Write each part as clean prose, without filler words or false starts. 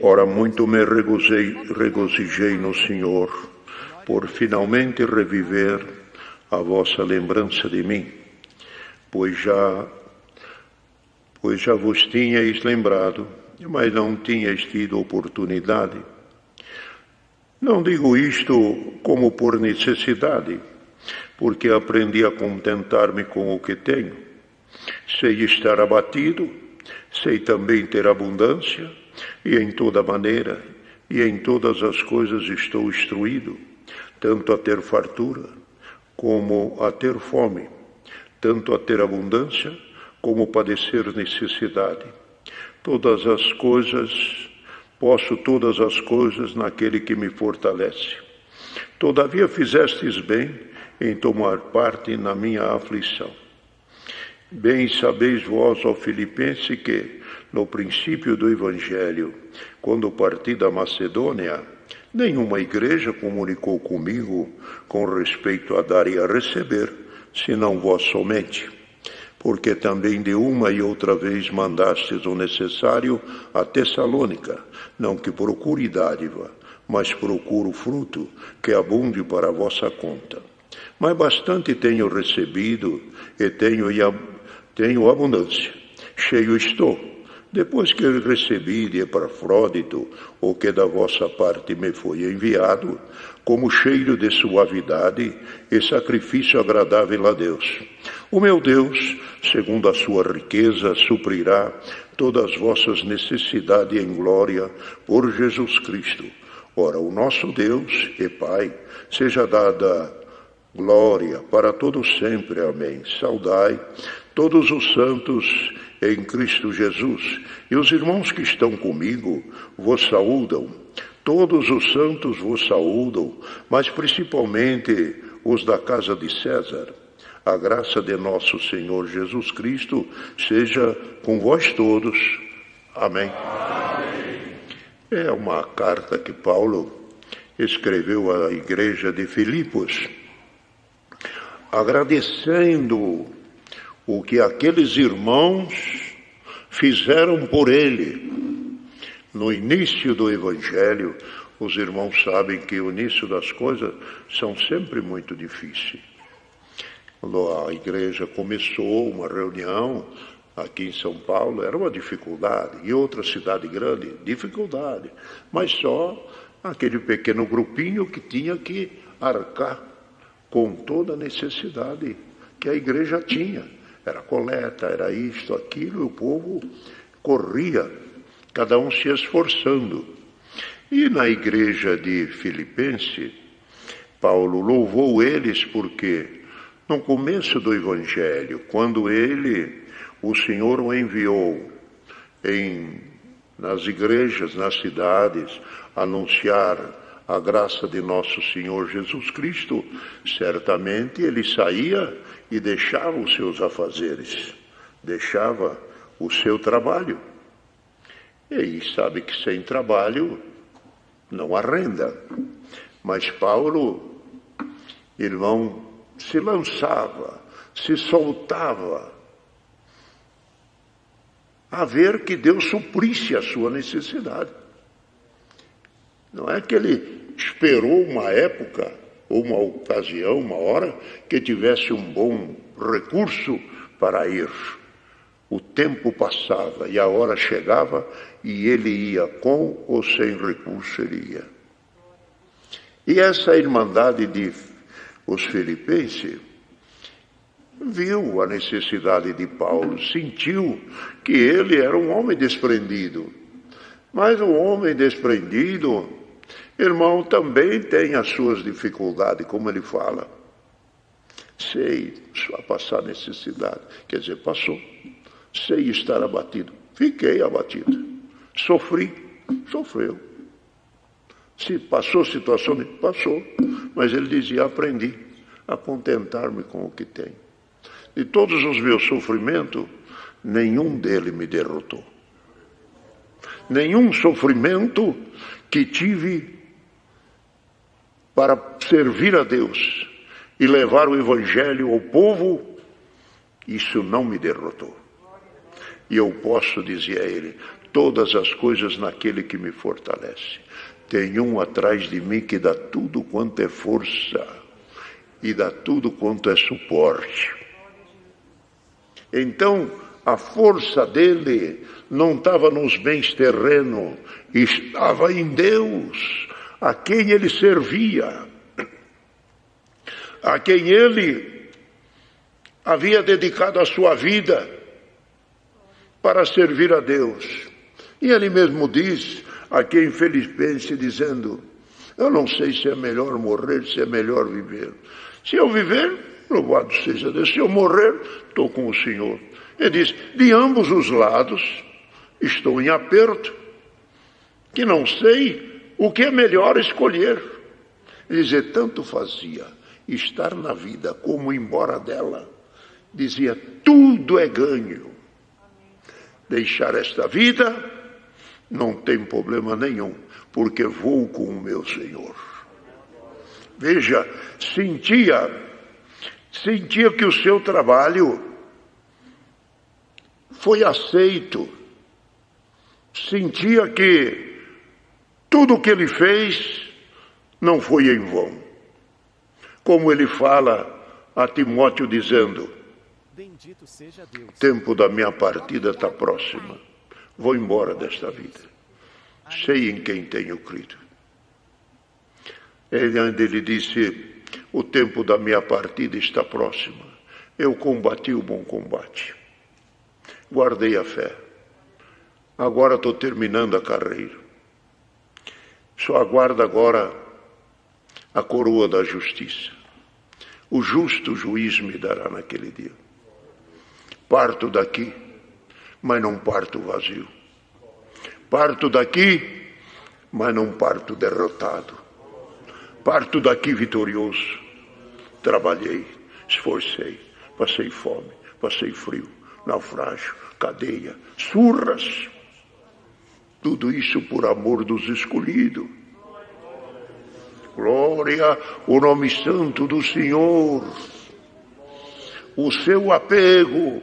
Ora, muito me regozijei no Senhor, por finalmente reviver a vossa lembrança de mim, pois já vos tinhais lembrado, mas não tinhais tido oportunidade. Não digo isto como por necessidade, porque aprendi a contentar-me com o que tenho. Sei estar abatido, sei também ter abundância, e em toda maneira, e em todas as coisas estou instruído, tanto a ter fartura, como a ter fome, tanto a ter abundância, como padecer necessidade. Posso todas as coisas naquele que me fortalece. Todavia fizestes bem em tomar parte na minha aflição. Bem sabeis vós, ó Filipenses, que, no princípio do Evangelho, quando parti da Macedônia, nenhuma igreja comunicou comigo com respeito a dar e a receber, senão vós somente. Porque também de uma e outra vez mandastes o necessário a Tessalônica, não que procure dádiva, mas procuro fruto que abunde para a vossa conta. Mas bastante tenho recebido e tenho abundância. Cheio estou, depois que recebi de Epafrodito o que da vossa parte me foi enviado, como cheiro de suavidade e sacrifício agradável a Deus. O meu Deus, segundo a sua riqueza, suprirá todas as vossas necessidades em glória por Jesus Cristo. Ora, o nosso Deus e Pai, seja dada glória para todos sempre. Amém. Saudai todos os santos em Cristo Jesus, e os irmãos que estão comigo vos saúdam. Todos os santos vos saúdam, mas principalmente os da casa de César. A graça de nosso Senhor Jesus Cristo seja com vós todos. Amém. É uma carta que Paulo escreveu à igreja de Filipos, agradecendo o que aqueles irmãos fizeram por ele. No início do Evangelho, os irmãos sabem que o início das coisas são sempre muito difíceis. Quando a igreja começou uma reunião aqui em São Paulo, era uma dificuldade. E outra cidade grande, dificuldade. Mas só aquele pequeno grupinho que tinha que arcar com toda a necessidade que a igreja tinha. Era coleta, era isto, aquilo, e o povo corria, cada um se esforçando. E na igreja de Filipenses, Paulo louvou eles porque, no começo do Evangelho, quando o Senhor o enviou nas igrejas, nas cidades, anunciar a graça de nosso Senhor Jesus Cristo, certamente ele saía e deixava os seus afazeres, deixava o seu trabalho. E sabe que sem trabalho não há renda. Mas Paulo, irmão, se lançava, se soltava, a ver que Deus suprisse a sua necessidade. Não é que ele esperou uma época, ou uma ocasião, uma hora, que tivesse um bom recurso para ir. O tempo passava e a hora chegava e ele ia com ou sem recurso, ele ia. E essa irmandade de os filipenses viu a necessidade de Paulo, sentiu que ele era um homem desprendido. Mas um homem desprendido, irmão, também tem as suas dificuldades, como ele fala. Sei passar necessidade, quer dizer, passou. Sei estar abatido, fiquei abatido. Sofreu. Se passou situação, passou. Mas ele dizia, aprendi a contentar-me com o que tenho. De todos os meus sofrimentos, nenhum deles me derrotou. Nenhum sofrimento que tive para servir a Deus e levar o Evangelho ao povo, isso não me derrotou. E eu posso dizer a ele, todas as coisas naquele que me fortalece. Tem um atrás de mim que dá tudo quanto é força e dá tudo quanto é suporte. Então, a força dele não estava nos bens terrenos, estava em Deus, a quem ele servia, a quem ele havia dedicado a sua vida para servir a Deus. E ele mesmo diz, aqui em Filipenses, dizendo, eu não sei se é melhor morrer, se é melhor viver. Se eu viver, louvado seja Deus. Se eu morrer, estou com o Senhor. Ele diz, de ambos os lados, estou em aperto, que não sei o que é melhor escolher. Ele dizia, tanto fazia estar na vida como ir embora dela. Dizia, tudo é ganho. Deixar esta vida não tem problema nenhum, porque vou com o meu Senhor. Veja, sentia que o seu trabalho foi aceito, sentia que tudo o que ele fez não foi em vão. Como ele fala a Timóteo dizendo, bendito seja Deus. O tempo da minha partida está próxima. Vou embora desta vida. Sei em quem tenho crido. Ele disse, o tempo da minha partida está próxima. Eu combati o bom combate. Guardei a fé. Agora estou terminando a carreira. Só aguardo agora a coroa da justiça. O justo juiz me dará naquele dia. Parto daqui, mas não parto vazio. Parto daqui, mas não parto derrotado. Parto daqui vitorioso. Trabalhei, esforcei, passei fome, passei frio, naufrágio, cadeia, surras. Tudo isso por amor dos escolhidos. Glória ao nome santo do Senhor. O seu apego,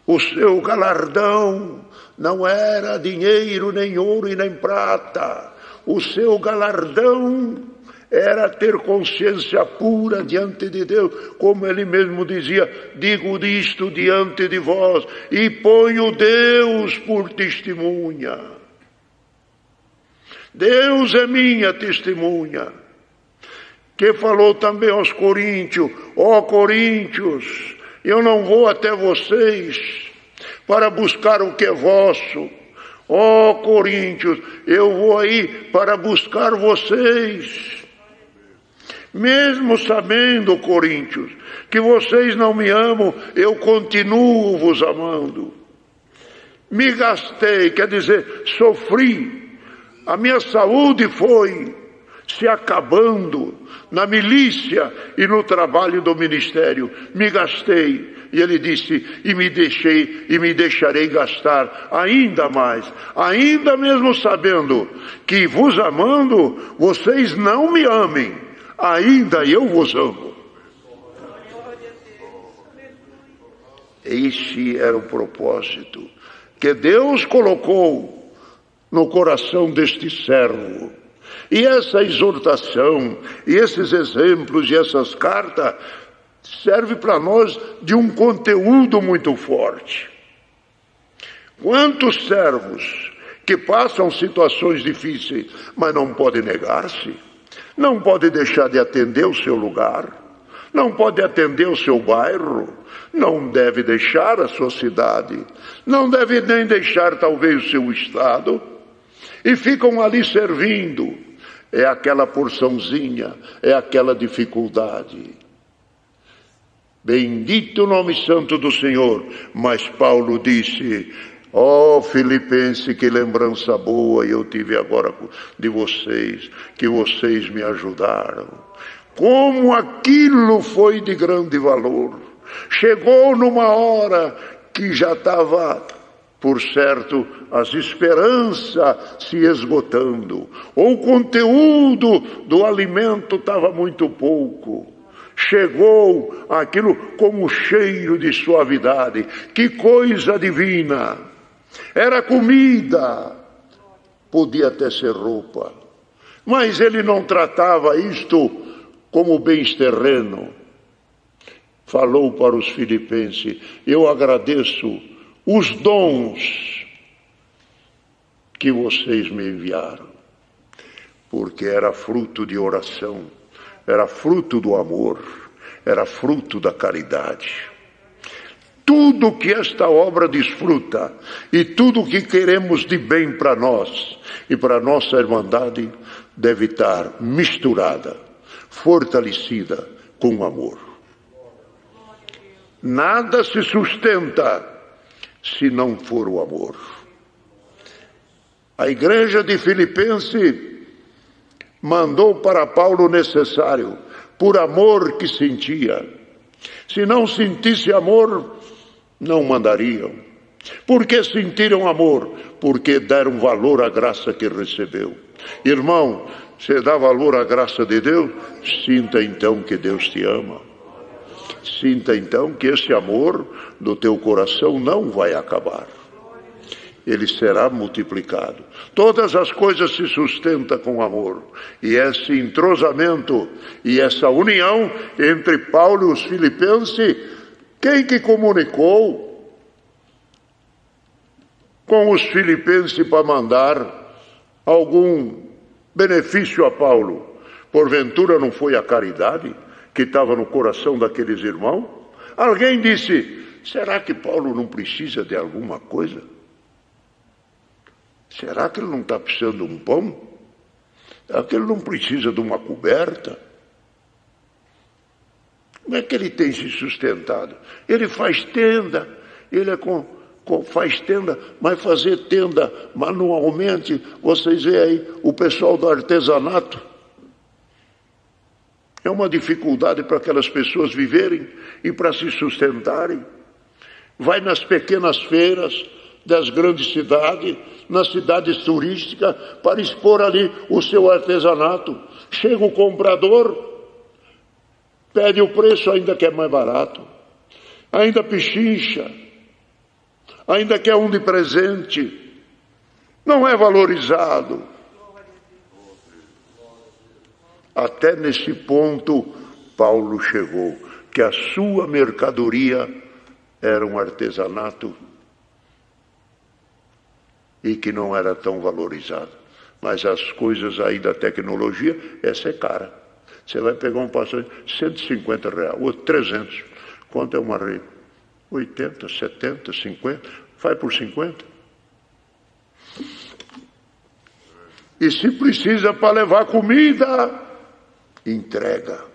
o seu galardão não era dinheiro, nem ouro e nem prata. O seu galardão era ter consciência pura diante de Deus, como ele mesmo dizia, digo isto diante de vós e ponho Deus por testemunha. Deus é minha testemunha. Que falou também aos Coríntios, ó Coríntios, eu não vou até vocês para buscar o que é vosso. Ó Coríntios, eu vou aí para buscar vocês. Mesmo sabendo, Coríntios, que vocês não me amam, eu continuo vos amando. Me gastei, quer dizer, sofri. A minha saúde foi se acabando na milícia e no trabalho do ministério. Me gastei. E ele disse, e me deixarei gastar ainda mais, ainda mesmo sabendo que vos amando, vocês não me amem, ainda eu vos amo. Este era o propósito que Deus colocou no coração deste servo. E essa exortação, e esses exemplos e essas cartas serve para nós de um conteúdo muito forte. Quantos servos que passam situações difíceis, mas não podem negar-se, não pode deixar de atender o seu lugar, não pode atender o seu bairro, não deve deixar a sua cidade, não deve nem deixar talvez o seu estado, e ficam ali servindo. É aquela porçãozinha, é aquela dificuldade. Bendito o nome santo do Senhor. Mas Paulo disse, ó Filipenses, que lembrança boa eu tive agora de vocês, que vocês me ajudaram. Como aquilo foi de grande valor. Chegou numa hora que já estava, por certo, as esperanças se esgotando. O conteúdo do alimento estava muito pouco. Chegou aquilo como cheiro de suavidade. Que coisa divina! Era comida podia até ser roupa, mas ele não tratava isto como bens terreno. Falou para os filipenses: eu agradeço os dons que vocês me enviaram, porque era fruto de oração, era fruto do amor, era fruto da caridade. Tudo que esta obra desfruta e tudo que queremos de bem para nós e para a nossa irmandade deve estar misturada, fortalecida com amor. Nada se sustenta se não for o amor. A igreja de Filipenses mandou para Paulo o necessário, por amor que sentia. Se não sentisse amor, não mandariam. Por que sentiram amor? Porque deram valor à graça que recebeu. Irmão, você dá valor à graça de Deus? Sinta então que Deus te ama. Sinta então que esse amor do teu coração não vai acabar. Ele será multiplicado. Todas as coisas se sustentam com amor. E esse entrosamento e essa união entre Paulo e os filipenses, quem que comunicou com os filipenses para mandar algum benefício a Paulo? Porventura não foi a caridade que estava no coração daqueles irmãos? Alguém disse: será que Paulo não precisa de alguma coisa? Será que ele não está precisando de um pão? Será que ele não precisa de uma coberta? Como é que ele tem se sustentado? Ele faz tenda, ele faz tenda, mas fazer tenda manualmente, vocês veem aí o pessoal do artesanato. É uma dificuldade para aquelas pessoas viverem e para se sustentarem. Vai nas pequenas feiras das grandes cidades, nas cidades turísticas, para expor ali o seu artesanato. Chega o comprador, pede o preço ainda que é mais barato, ainda pechincha, ainda quer um de presente, não é valorizado. Até nesse ponto Paulo chegou, que a sua mercadoria era um artesanato e que não era tão valorizado. Mas as coisas aí da tecnologia, essa é cara. Você vai pegar um passarinho, R$150, outro 300. Quanto é uma rede? 80, 70, 50. Faz por 50. E se precisa para levar comida, entrega.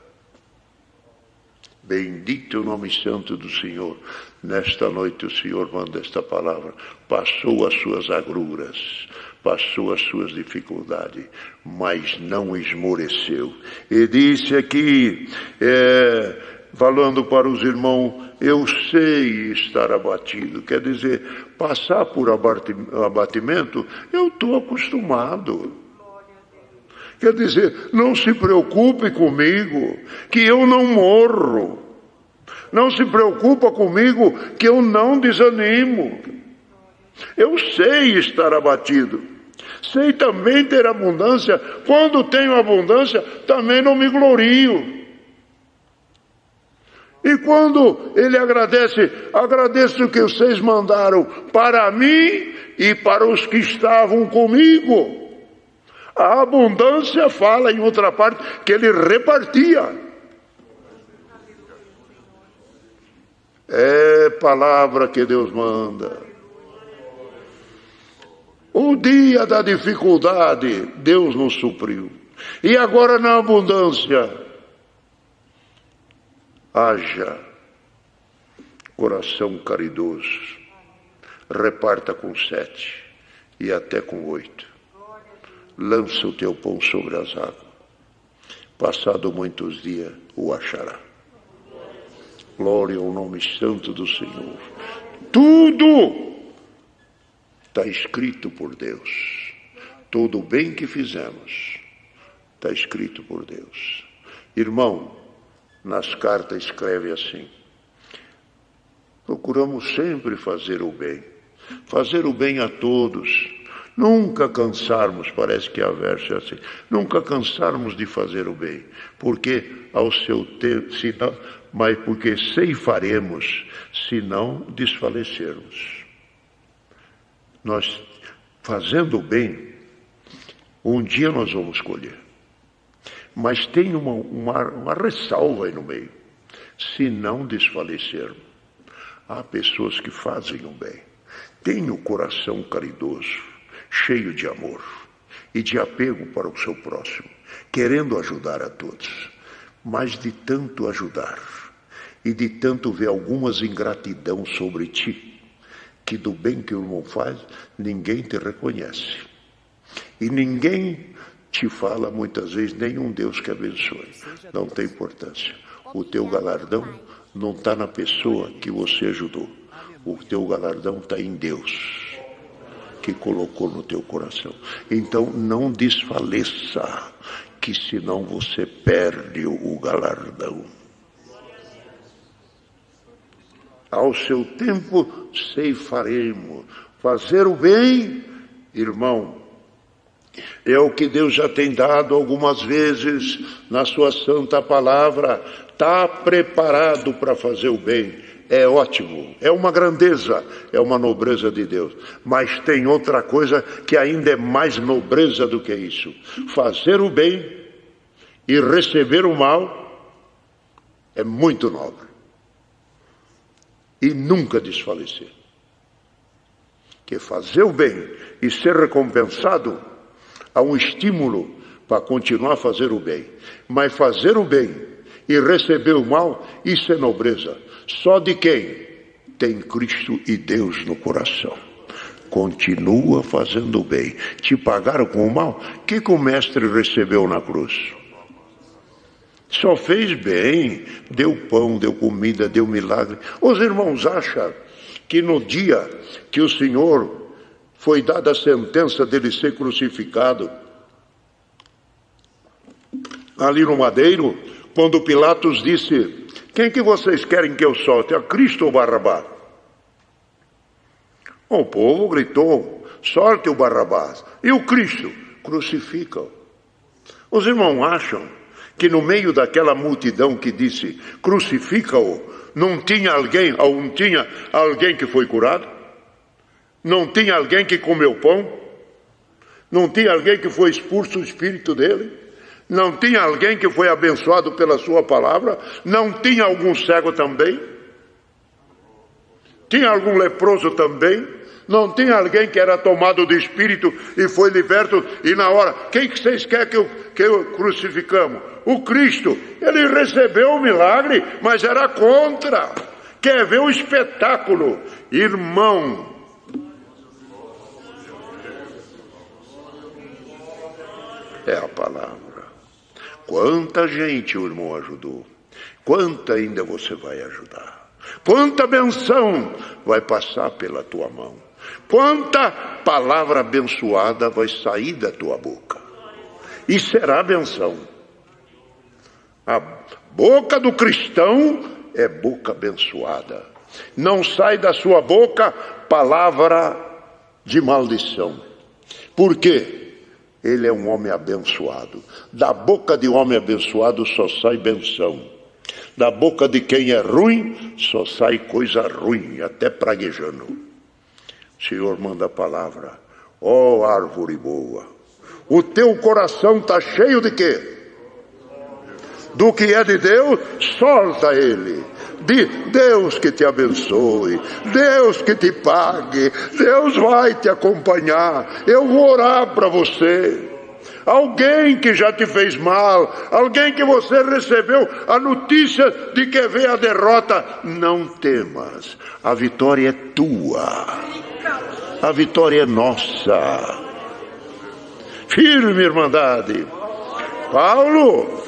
Bendito o nome santo do Senhor. Nesta noite o Senhor manda esta palavra. Passou as suas agruras, passou as suas dificuldades, mas não esmoreceu. E disse aqui, falando para os irmãos: eu sei estar abatido. Quer dizer, passar por abatimento, eu estou acostumado. Quer dizer, não se preocupe comigo, que eu não morro. Não se preocupa comigo, que eu não desanimo. Eu sei estar abatido. Sei também ter abundância. Quando tenho abundância, também não me glorio. E quando ele agradece, agradeço que vocês mandaram para mim e para os que estavam comigo. A abundância fala em outra parte que ele repartia. É palavra que Deus manda. O dia da dificuldade, Deus nos supriu. E agora na abundância, haja coração caridoso. Reparta com 7 e até com 8. Lança o teu pão sobre as águas. Passado muitos dias, o achará. Glória ao nome santo do Senhor. Tudo está escrito por Deus. Todo o bem que fizemos está escrito por Deus. Irmão, nas cartas escreve assim: procuramos sempre fazer o bem a todos, Nunca cansarmos, parece que a verso é assim, nunca cansarmos de fazer o bem, porque ao seu tempo, mas porque ceifaremos, se não desfalecermos. Nós, fazendo o bem, um dia nós vamos colher. Mas tem uma ressalva aí no meio. Se não desfalecermos. Há pessoas que fazem o bem, têm o coração caridoso, cheio de amor e de apego para o seu próximo, querendo ajudar a todos. Mas de tanto ajudar e de tanto ver algumas ingratidão sobre ti, que do bem que o irmão faz, ninguém te reconhece. E ninguém te fala muitas vezes, nenhum Deus que abençoe. Não tem importância. O teu galardão não está na pessoa que você ajudou. O teu galardão está em Deus, que colocou no teu coração. Então não desfaleça, que senão você perde o galardão. Ao seu tempo ceifaremos. Fazer o bem, irmão, é o que Deus já tem dado algumas vezes na sua santa palavra. Está preparado para fazer o bem. É ótimo, é uma grandeza, é uma nobreza de Deus. Mas tem outra coisa que ainda é mais nobreza do que isso. Fazer o bem e receber o mal é muito nobre. E nunca desfalecer. Que fazer o bem e ser recompensado há um estímulo para continuar a fazer o bem. Mas fazer o bem e receber o mal, isso é nobreza. Só de quem tem Cristo e Deus no coração. Continua fazendo o bem. Te pagaram com o mal? O que o mestre recebeu na cruz? Só fez bem, deu pão, deu comida, deu milagre. Os irmãos acham que no dia que o Senhor foi dada a sentença dele ser crucificado, ali no madeiro, quando Pilatos disse: quem que vocês querem que eu solte, a Cristo ou Barrabás? O povo gritou: solte o Barrabás. E o Cristo? Crucifica-o. Os irmãos acham que no meio daquela multidão que disse crucifica-o, não tinha alguém que foi curado? Não tinha alguém que comeu pão? Não tinha alguém que foi expulso o espírito dele? Não tinha alguém que foi abençoado pela sua palavra? Não tinha algum cego também? Tinha algum leproso também? Não tinha alguém que era tomado de espírito e foi liberto? E na hora, quem que vocês querem que eu crucificamos? O Cristo. Ele recebeu o milagre, mas era contra. Quer ver o espetáculo? Irmão, é a palavra. Quanta gente o irmão ajudou. Quanta ainda você vai ajudar. Quanta benção vai passar pela tua mão. Quanta palavra abençoada vai sair da tua boca. E será benção. A boca do cristão é boca abençoada. Não sai da sua boca palavra de maldição. Por quê? Ele é um homem abençoado. Da boca de homem abençoado só sai benção. Da boca de quem é ruim só sai coisa ruim, até praguejando. O Senhor manda a palavra: ó árvore boa, o teu coração está cheio de quê? Do que é de Deus, solta ele. De Deus que te abençoe, Deus que te pague, Deus vai te acompanhar. Eu vou orar para você. Alguém que já te fez mal, alguém que você recebeu a notícia de que veio a derrota, não temas, a vitória é tua, a vitória é nossa. Firme irmandade. Paulo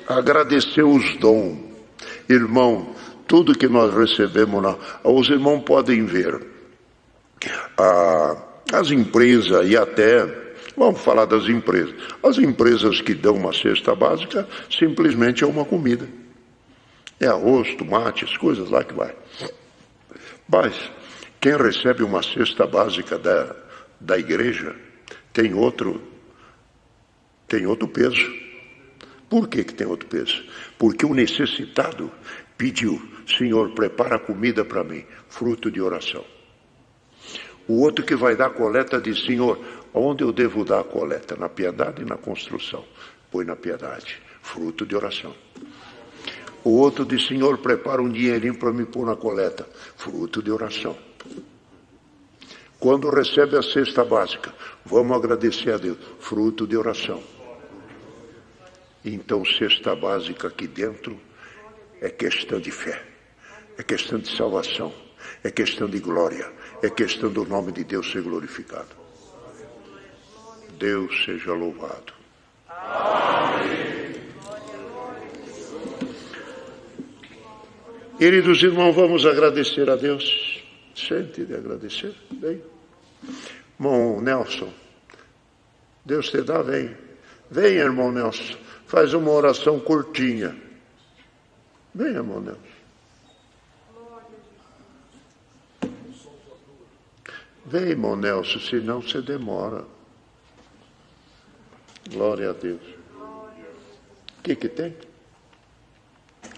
agradeceu os dons. Irmão, tudo que nós recebemos, os irmãos podem ver, as empresas e até, vamos falar das empresas, as empresas que dão uma cesta básica, simplesmente é uma comida, é arroz, tomate, as coisas lá que vai. Mas quem recebe uma cesta básica da igreja tem outro peso. Por que tem outro peso? Porque o necessitado pediu: Senhor, prepara comida para mim, fruto de oração. O outro que vai dar a coleta diz: Senhor, onde eu devo dar a coleta? Na piedade e na construção. Põe na piedade, fruto de oração. O outro diz: Senhor, prepara um dinheirinho para me pôr na coleta, fruto de oração. Quando recebe a cesta básica, vamos agradecer a Deus, fruto de oração. Então, cesta básica aqui dentro é questão de fé, é questão de salvação, é questão de glória, é questão do nome de Deus ser glorificado. Deus seja louvado. Amém. Queridos irmãos, vamos agradecer a Deus. Sente de agradecer. Vem. Irmão Nelson, Deus te dá, vem. Vem, irmão Nelson. Faz uma oração curtinha. Vem, irmão Nelson. Vem, irmão Nelson, senão você demora. Glória a Deus. O que tem?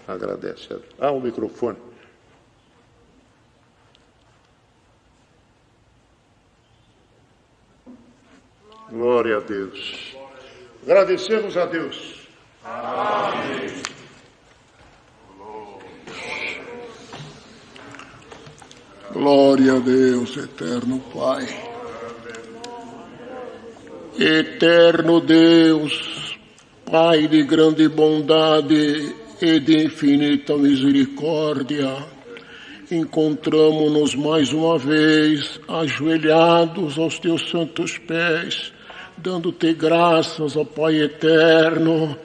Agradece. O microfone. Glória a Deus. Agradecemos a Deus. Amém. Glória a Deus, eterno Pai. Eterno Deus, Pai de grande bondade e de infinita misericórdia, encontramo-nos mais uma vez ajoelhados aos teus santos pés, dando-te graças, ó Pai eterno,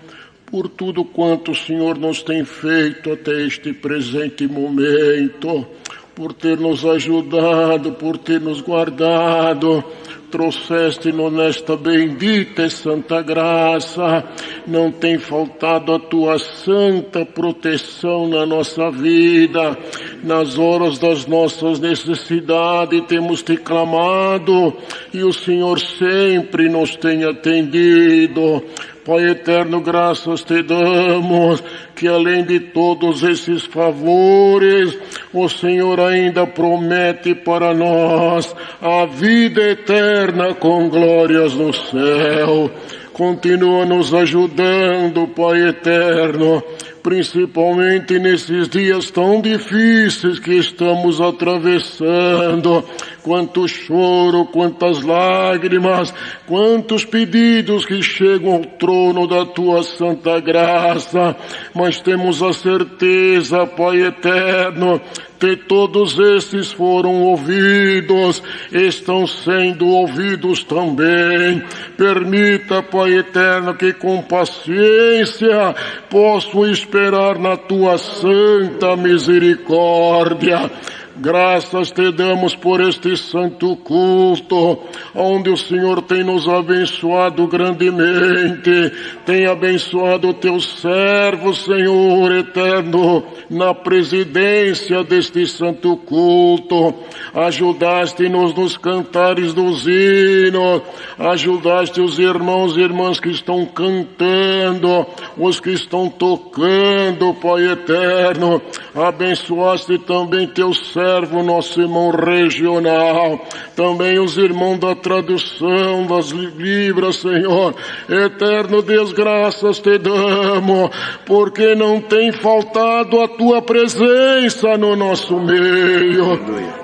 por tudo quanto o Senhor nos tem feito até este presente momento, por ter nos ajudado, por ter nos guardado. Trouxeste-nos nesta bendita e santa graça, não tem faltado a tua santa proteção na nossa vida, nas horas das nossas necessidades temos te clamado e o Senhor sempre nos tem atendido. Pai eterno, graças te damos, que além de todos esses favores, o Senhor ainda promete para nós a vida eterna com glórias no céu. Continua nos ajudando, Pai eterno, principalmente nesses dias tão difíceis que estamos atravessando. Quanto choro, quantas lágrimas, quantos pedidos que chegam ao trono da tua santa graça, mas temos a certeza, Pai eterno, que todos esses foram ouvidos, estão sendo ouvidos também. Permita, Pai eterno, que com paciência possam esperar na tua santa misericórdia. Graças te damos por este santo culto, onde o Senhor tem nos abençoado grandemente, tem abençoado o teu servo, Senhor eterno, na presidência deste santo culto. Ajudaste-nos nos cantares dos hinos, ajudaste os irmãos e irmãs que estão cantando, os que estão tocando, Pai eterno. Abençoaste também teu servo, nosso irmão regional, também os irmãos da tradução das Libras, Senhor. Eterno Deus, graças te damos, porque não tem faltado a tua presença no nosso meio.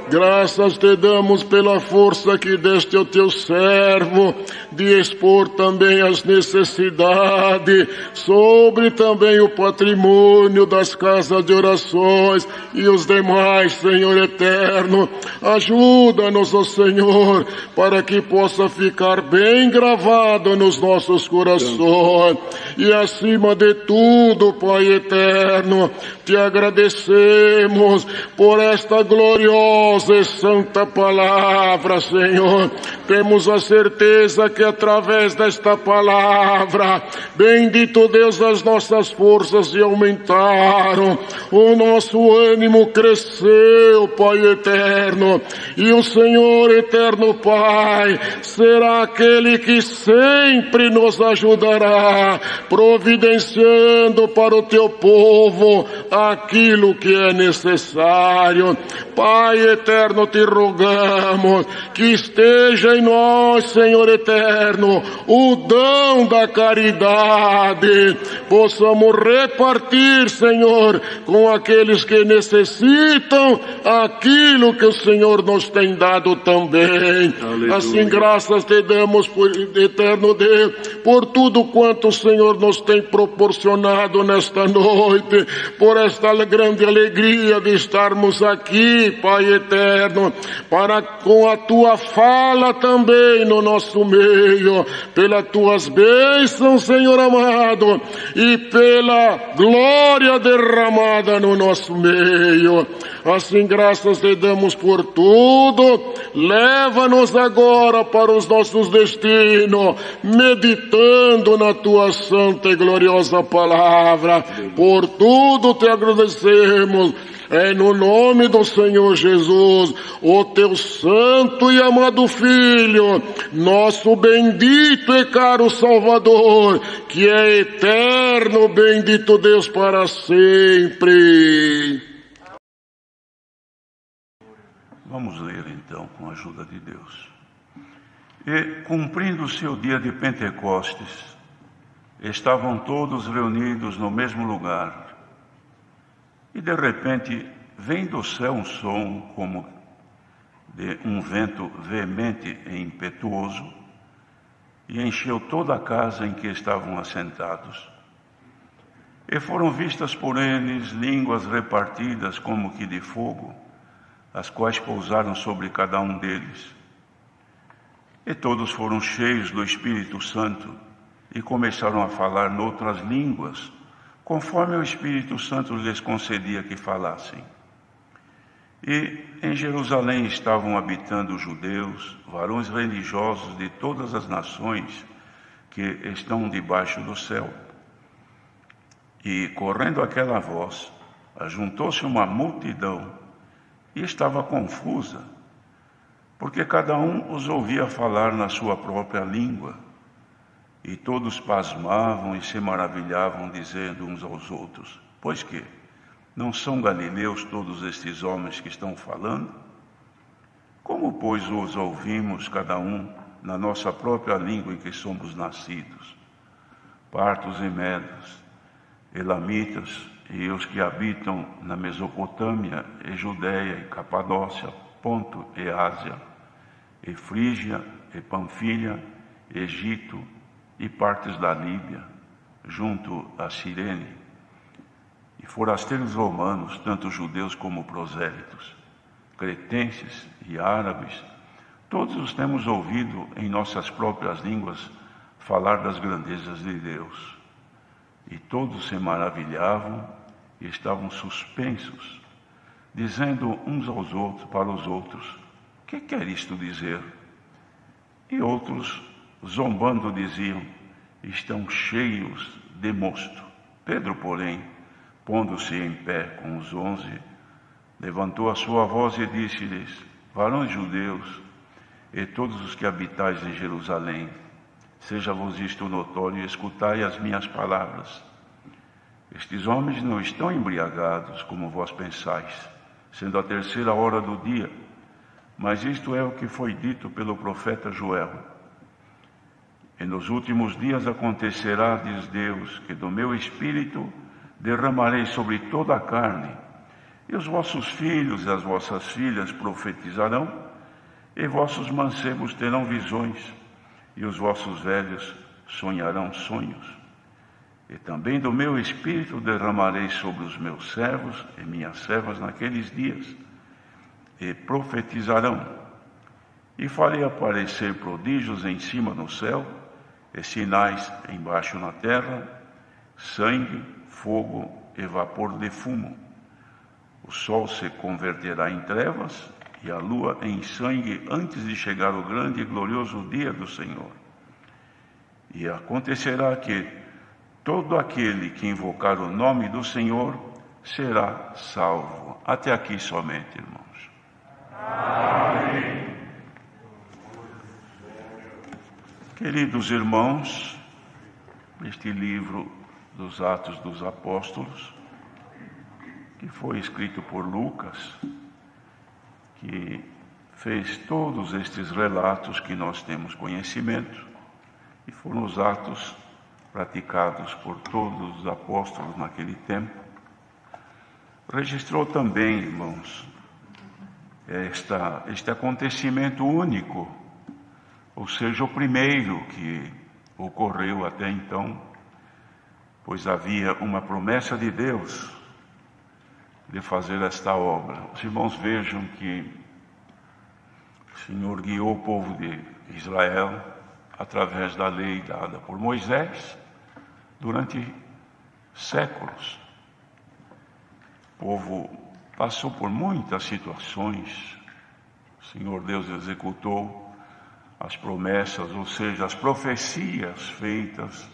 Graças te damos pela força que deste ao teu servo, de expor também as necessidades, sobre também o patrimônio das casas de orações e os demais, Senhor eterno. Ajuda-nos, ó Senhor, para que possa ficar bem gravado nos nossos corações. E acima de tudo, Pai eterno, te agradecemos por esta gloriosa gloriosa e santa palavra, Senhor. Temos a certeza que através desta palavra, bendito Deus, as nossas forças se aumentaram, o nosso ânimo cresceu, Pai eterno, e o Senhor eterno Pai será aquele que sempre nos ajudará, providenciando para o teu povo aquilo que é necessário. Pai eterno, te rogamos que esteja em nós, Senhor eterno, o dom da caridade, possamos repartir, Senhor, com aqueles que necessitam aquilo que o Senhor nos tem dado também. Aleluia. Assim, graças te damos, por eterno Deus, por tudo quanto o Senhor nos tem proporcionado nesta noite, por esta grande alegria de estarmos aqui, Pai eterno, para com a tua fala também no nosso meio, pelas tuas bênçãos, Senhor amado, e pela glória derramada no nosso meio. Assim, graças te damos por tudo. Leva-nos agora para os nossos destinos, meditando na tua santa e gloriosa palavra. Por tudo te agradecemos. É no nome do Senhor Jesus, o teu santo e amado Filho, nosso bendito e caro Salvador, que é eterno, bendito Deus para sempre. Vamos ler então com a ajuda de Deus. E, cumprindo-se o dia de Pentecostes, estavam todos reunidos no mesmo lugar. E de repente vem do céu um som como de um vento veemente e impetuoso, e encheu toda a casa em que estavam assentados. E foram vistas por eles línguas repartidas como que de fogo, as quais pousaram sobre cada um deles. E todos foram cheios do Espírito Santo e começaram a falar noutras línguas, conforme o Espírito Santo lhes concedia que falassem. E em Jerusalém estavam habitando judeus, varões religiosos de todas as nações que estão debaixo do céu. E, correndo aquela voz, ajuntou-se uma multidão e estava confusa, porque cada um os ouvia falar na sua própria língua. E todos pasmavam e se maravilhavam, dizendo uns aos outros: pois que não são galileus todos estes homens que estão falando? Como, pois, os ouvimos cada um na nossa própria língua em que somos nascidos? Partos e medos, elamitas e os que habitam na Mesopotâmia e Judéia e Capadócia, Ponto e Ásia, e Frígia e Panfilha, Egito e partes da Líbia, junto a Cirene, e forasteiros romanos, tanto judeus como prosélitos, cretenses e árabes, todos os temos ouvido em nossas próprias línguas falar das grandezas de Deus. E todos se maravilhavam e estavam suspensos, dizendo uns aos outros, para os outros: que quer isto dizer? E outros, zombando, diziam: estão cheios de mosto. Pedro, porém, pondo-se em pé com os 11, levantou a sua voz e disse-lhes: varões judeus, e todos os que habitais em Jerusalém, seja-vos isto notório e escutai as minhas palavras. Estes homens não estão embriagados, como vós pensais, sendo a 3ª hora do dia, mas isto é o que foi dito pelo profeta Joel. E nos últimos dias acontecerá, diz Deus, que do meu Espírito derramarei sobre toda a carne, e os vossos filhos e as vossas filhas profetizarão, e vossos mancebos terão visões, e os vossos velhos sonharão sonhos. E também do meu Espírito derramarei sobre os meus servos e minhas servas naqueles dias, e profetizarão. E farei aparecer prodígios em cima no céu, e sinais embaixo na terra, sangue, fogo e vapor de fumo. O sol se converterá em trevas e a lua em sangue antes de chegar o grande e glorioso dia do Senhor. E acontecerá que todo aquele que invocar o nome do Senhor será salvo. Até aqui somente, irmãos. Amém. Queridos irmãos, este livro dos Atos dos Apóstolos, que foi escrito por Lucas, que fez todos estes relatos que nós temos conhecimento, e foram os atos praticados por todos os apóstolos naquele tempo, registrou também, irmãos, este acontecimento único, ou seja, o primeiro que ocorreu até então, pois havia uma promessa de Deus de fazer esta obra. Os irmãos vejam que o Senhor guiou o povo de Israel através da lei dada por Moisés durante séculos. O povo passou por muitas situações. O Senhor Deus executou as promessas, ou seja, as profecias feitas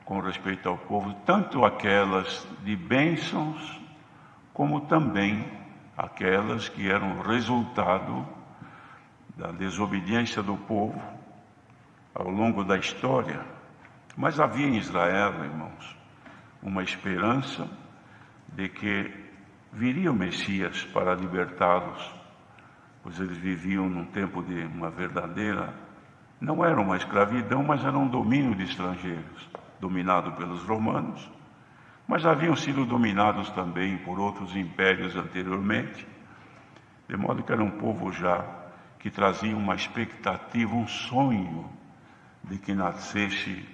com respeito ao povo, tanto aquelas de bênçãos, como também aquelas que eram resultado da desobediência do povo ao longo da história. Mas havia em Israel, irmãos, uma esperança de que viria o Messias para libertá-los, pois eles viviam num tempo de uma verdadeira, não era uma escravidão, mas era um domínio de estrangeiros, dominado pelos romanos, mas haviam sido dominados também por outros impérios anteriormente, de modo que era um povo já que trazia uma expectativa, um sonho de que nascesse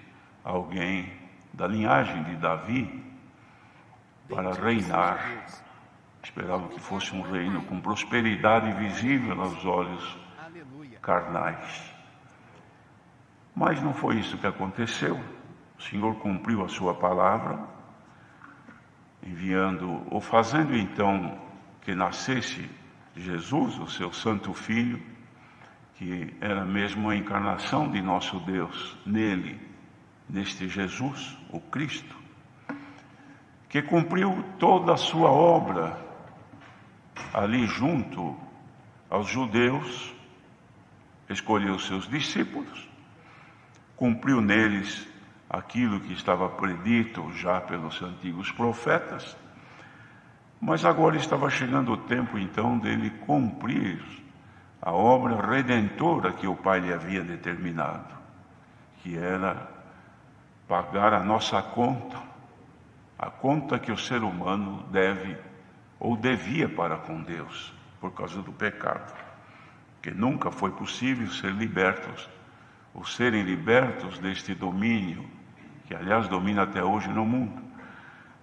alguém da linhagem de Davi para reinar. Esperavam que fosse um reino com prosperidade visível aos olhos carnais. Mas não foi isso que aconteceu. O Senhor cumpriu a sua palavra, enviando, ou fazendo então que nascesse Jesus, o seu santo Filho, que era mesmo a encarnação de nosso Deus, nele, neste Jesus, o Cristo, que cumpriu toda a sua obra ali junto aos judeus, escolheu seus discípulos, cumpriu neles aquilo que estava predito já pelos antigos profetas, mas agora estava chegando o tempo então dele cumprir a obra redentora que o Pai lhe havia determinado, que era pagar a nossa conta, a conta que o ser humano deve ou devia para com Deus, por causa do pecado, que nunca foi possível ser libertos, ou serem libertos deste domínio, que aliás domina até hoje no mundo.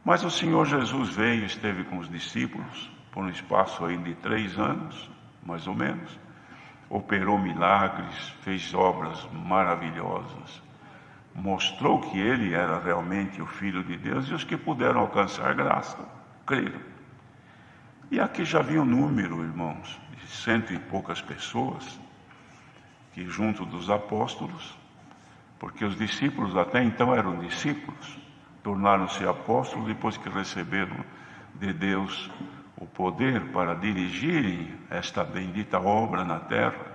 Mas o Senhor Jesus veio e esteve com os discípulos por um espaço aí de 3 anos, mais ou menos, operou milagres, fez obras maravilhosas, mostrou que ele era realmente o Filho de Deus, e os que puderam alcançar graça, creram. E aqui já havia um número, irmãos, de 100 e poucas pessoas, que junto dos apóstolos, porque os discípulos até então eram discípulos, tornaram-se apóstolos depois que receberam de Deus o poder para dirigirem esta bendita obra na terra,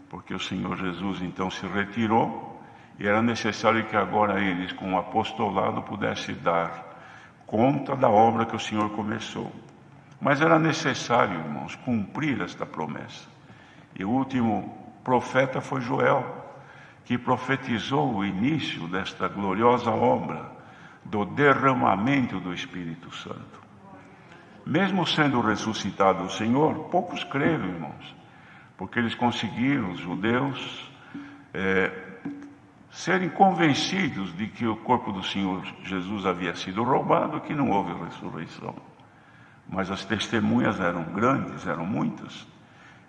porque o Senhor Jesus então se retirou e era necessário que agora eles, com o apostolado, pudessem dar conta da obra que o Senhor começou. Mas era necessário, irmãos, cumprir esta promessa. E o último profeta foi Joel, que profetizou o início desta gloriosa obra do derramamento do Espírito Santo. Mesmo sendo ressuscitado o Senhor, poucos creram, irmãos, porque eles conseguiram, os judeus, serem convencidos de que o corpo do Senhor Jesus havia sido roubado, que não houve ressurreição. Mas as testemunhas eram grandes, eram muitas.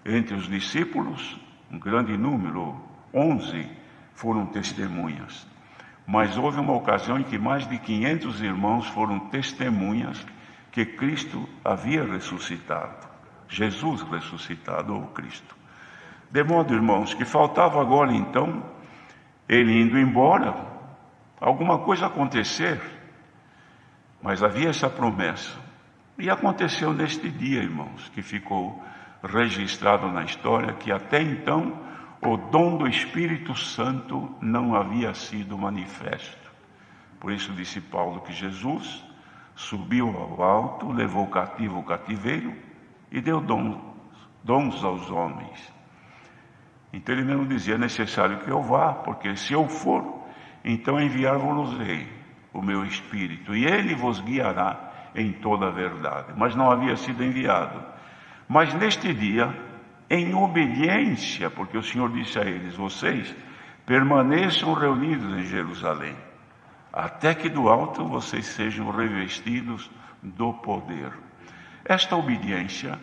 Entre os discípulos, um grande número, 11 foram testemunhas. Mas houve uma ocasião em que mais de 500 irmãos foram testemunhas que Cristo havia ressuscitado. Jesus ressuscitado, ou Cristo. De modo, irmãos, que faltava agora então, ele indo embora, alguma coisa acontecer, mas havia essa promessa. E aconteceu neste dia, irmãos, que ficou registrado na história que até então o dom do Espírito Santo não havia sido manifesto. Por isso disse Paulo que Jesus subiu ao alto, levou cativo o cativeiro e deu dons aos homens. Então ele mesmo dizia: é necessário que eu vá, porque se eu for, então enviar-vos-ei o meu Espírito, e ele vos guiará em toda a verdade. Mas não havia sido enviado. Mas neste dia, em obediência, porque o Senhor disse a eles: vocês permaneçam reunidos em Jerusalém, até que do alto vocês sejam revestidos do poder. Esta obediência,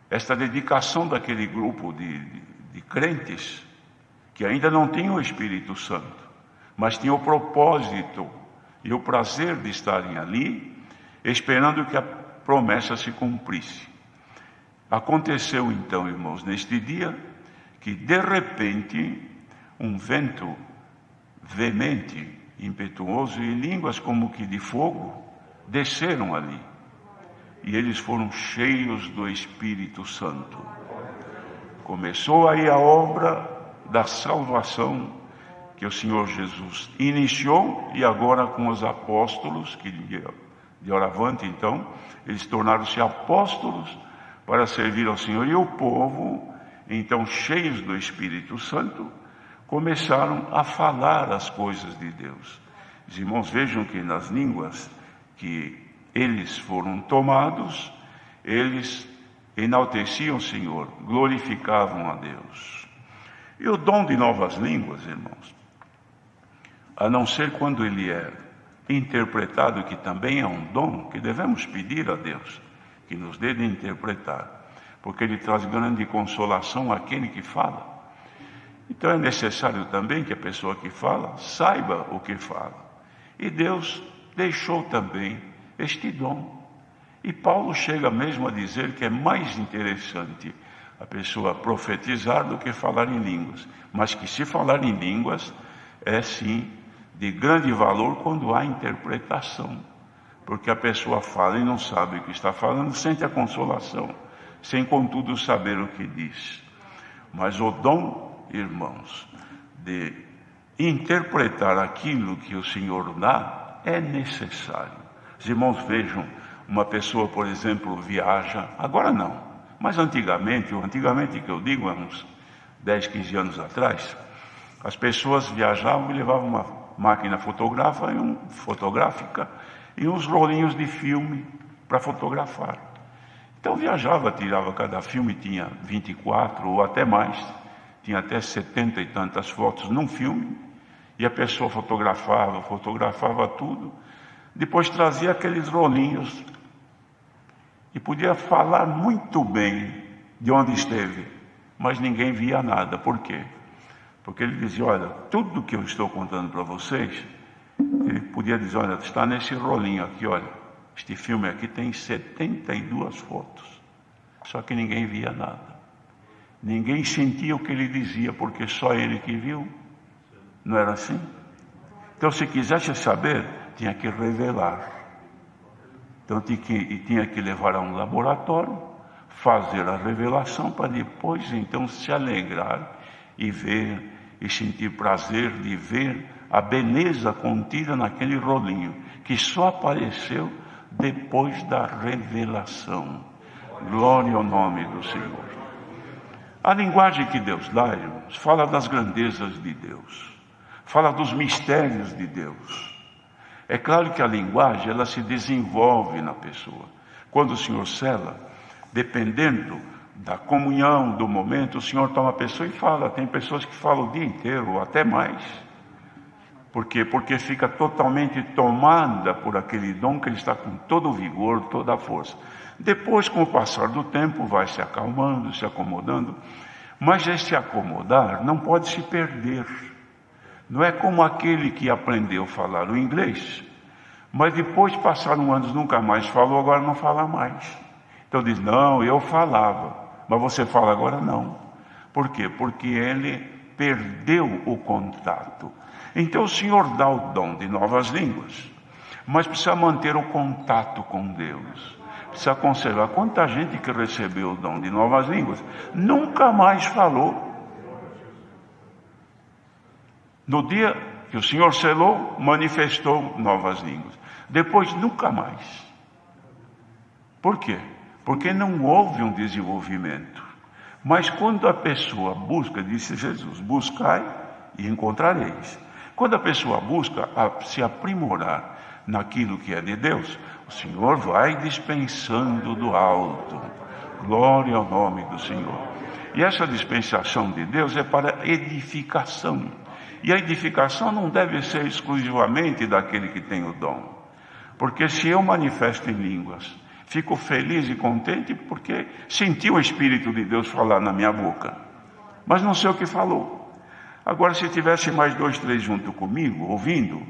esta dedicação daquele grupo de crentes, que ainda não tinham o Espírito Santo, mas tinham o propósito e o prazer de estarem ali, esperando que a promessa se cumprisse. Aconteceu então, irmãos, neste dia, que de repente um vento veemente, impetuoso e línguas como que de fogo desceram ali, e eles foram cheios do Espírito Santo. Começou aí a obra da salvação que o Senhor Jesus iniciou, e agora com os apóstolos, que de hora avante então, eles tornaram-se apóstolos para servir ao Senhor, e o povo, então cheios do Espírito Santo, começaram a falar as coisas de Deus. Os irmãos, vejam que nas línguas que eles foram tomados, eles enalteciam o Senhor, glorificavam a Deus. E o dom de novas línguas, irmãos, a não ser quando ele é interpretado, que também é um dom que devemos pedir a Deus que nos dê de interpretar, porque ele traz grande consolação àquele que fala. Então é necessário também que a pessoa que fala saiba o que fala. E Deus deixou também este dom. E Paulo chega mesmo a dizer que é mais interessante a pessoa profetizar do que falar em línguas, mas que se falar em línguas é sim de grande valor quando há interpretação, porque a pessoa fala e não sabe o que está falando, sente a consolação, sem contudo saber o que diz. Mas o dom, irmãos, de interpretar aquilo que o Senhor dá é necessário. Os irmãos vejam, uma pessoa, por exemplo, viaja, agora não, mas antigamente que eu digo, há uns 10, 15 anos atrás, as pessoas viajavam e levavam uma máquina fotográfica e uns rolinhos de filme para fotografar. Então viajava, tirava cada filme, tinha 24 ou até mais, tinha até 70 e tantas fotos num filme, e a pessoa fotografava tudo, depois trazia aqueles rolinhos e podia falar muito bem de onde esteve, mas ninguém via nada. Por quê? Porque ele dizia: olha, tudo que eu estou contando para vocês, ele podia dizer: olha, está nesse rolinho aqui, olha, este filme aqui tem 72 fotos, só que ninguém via nada, ninguém sentia o que ele dizia, porque só ele que viu. Não era assim? Então, se quisesse saber, tinha que revelar. Então tinha que levar a um laboratório, fazer a revelação, para depois então se alegrar e ver e sentir prazer de ver a beleza contida naquele rolinho, que só apareceu depois da revelação. Glória ao nome do Senhor. A linguagem que Deus dá, irmãos, fala das grandezas de Deus, fala dos mistérios de Deus. É claro que a linguagem, ela se desenvolve na pessoa. Quando o Senhor cela, dependendo da comunhão, do momento, o Senhor toma a pessoa e fala. Tem pessoas que falam o dia inteiro, ou até mais. Por quê? Porque fica totalmente tomada por aquele dom, que ele está com todo o vigor, toda a força. Depois, com o passar do tempo, vai se acalmando, se acomodando. Mas esse acomodar não pode se perder. Não é como aquele que aprendeu a falar o inglês, mas depois passaram anos, nunca mais falou, agora não fala mais. Então diz, não, eu falava, mas você fala agora não. Por quê? Porque ele perdeu o contato. Então o Senhor dá o dom de novas línguas, mas precisa manter o contato com Deus. Precisa conservar. Quanta gente que recebeu o dom de novas línguas nunca mais falou. No dia que o Senhor selou, manifestou novas línguas. Depois, nunca mais. Por quê? Porque não houve um desenvolvimento. Mas quando a pessoa busca, disse Jesus, buscai e encontrareis. Quando a pessoa busca se aprimorar naquilo que é de Deus, o Senhor vai dispensando do alto. Glória ao nome do Senhor. E essa dispensação de Deus é para edificação. E a edificação não deve ser exclusivamente daquele que tem o dom. Porque se eu manifesto em línguas, fico feliz e contente porque senti o Espírito de Deus falar na minha boca. Mas não sei o que falou. Agora, se tivesse mais 2, 3 junto comigo, ouvindo,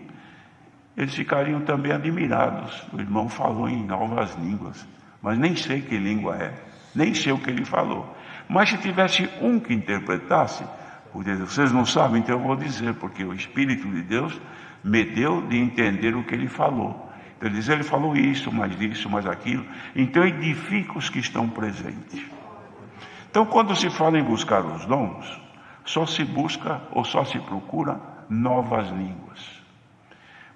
eles ficariam também admirados. O irmão falou em novas línguas, mas nem sei que língua é, nem sei o que ele falou. Mas se tivesse um que interpretasse, vocês não sabem, então eu vou dizer, porque o Espírito de Deus me deu de entender o que ele falou. Então ele diz, ele falou isso, mais aquilo. Então edifica os que estão presentes. Então quando se fala em buscar os dons, só se busca ou só se procura novas línguas.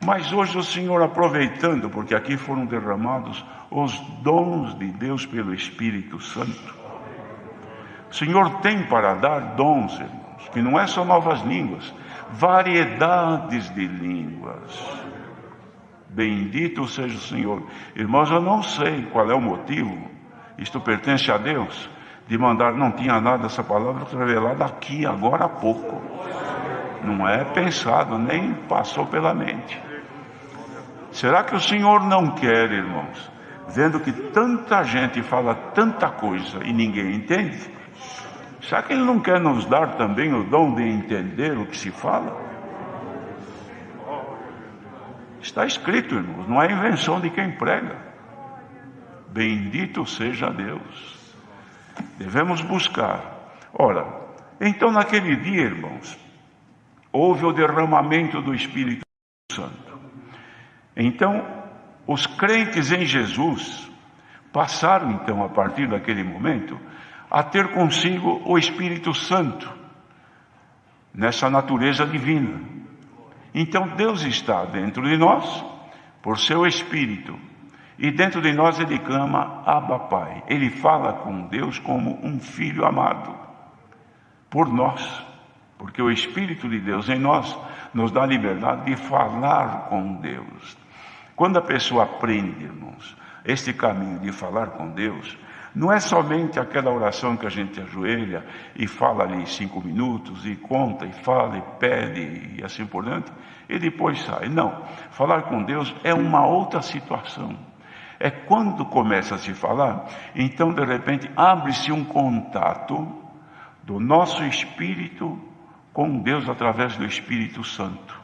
Mas hoje o Senhor, aproveitando, porque aqui foram derramados os dons de Deus pelo Espírito Santo, o Senhor tem para dar dons, irmãos, que não é só novas línguas, variedades de línguas. Bendito seja o Senhor. Irmãos, eu não sei qual é o motivo, isto pertence a Deus, de mandar, não tinha nada essa palavra revelada aqui, agora há pouco. Não é pensado, nem passou pela mente. Será que o Senhor não quer, irmãos, vendo que tanta gente fala tanta coisa e ninguém entende? Será que Ele não quer nos dar também o dom de entender o que se fala? Está escrito, irmãos, não é invenção de quem prega. Bendito seja Deus. Devemos buscar. Ora, então naquele dia, irmãos, houve o derramamento do Espírito Santo. Então, os crentes em Jesus passaram, então, a partir daquele momento, a ter consigo o Espírito Santo, nessa natureza divina. Então, Deus está dentro de nós, por seu Espírito, e dentro de nós Ele clama, Abba Pai. Ele fala com Deus como um filho amado, por nós, porque o Espírito de Deus em nós nos dá a liberdade de falar com Deus. Quando a pessoa aprende, irmãos, este caminho de falar com Deus, não é somente aquela oração que a gente ajoelha e fala ali 5 minutos, e conta, e fala, e pede, e assim por diante, e depois sai. Não, falar com Deus é uma outra situação. É quando começa a se falar, então de repente abre-se um contato do nosso espírito com Deus através do Espírito Santo.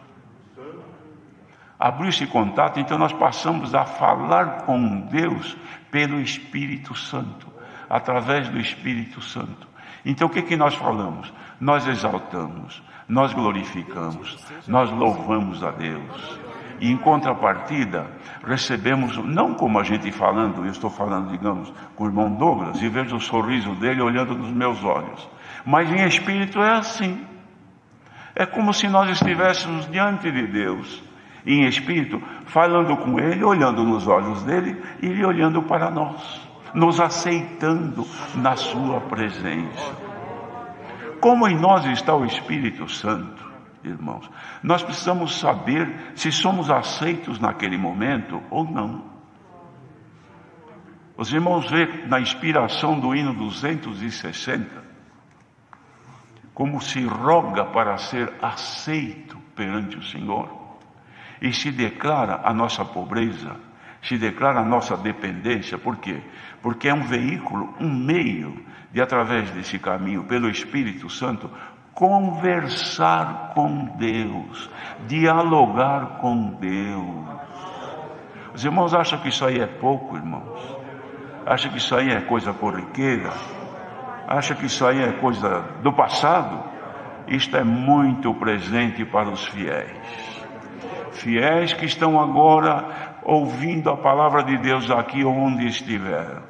Abriu esse contato, então nós passamos a falar com Deus pelo Espírito Santo, através do Espírito Santo. Então o que nós falamos? Nós exaltamos, nós glorificamos, nós louvamos a Deus. E em contrapartida, recebemos, não como a gente falando, eu estou falando, digamos, com o irmão Douglas, e vejo o sorriso dele olhando nos meus olhos. Mas em espírito é assim. É como se nós estivéssemos diante de Deus, em espírito, falando com Ele, olhando nos olhos dele, e Ele olhando para nós, nos aceitando na sua presença. Como em nós está o Espírito Santo, irmãos, nós precisamos saber se somos aceitos naquele momento ou não. Os irmãos vê na inspiração do hino 260, como se roga para ser aceito perante o Senhor, e se declara a nossa pobreza, se declara a nossa dependência. Por quê? Porque é um veículo, um meio de, através desse caminho, pelo Espírito Santo, conversar com Deus, dialogar com Deus. Os irmãos acham que isso aí é pouco, irmãos? Acha que isso aí é coisa corriqueira? Acha que isso aí é coisa do passado? Isto é muito presente para os fiéis. Fiéis que estão agora ouvindo a palavra de Deus aqui onde estiver.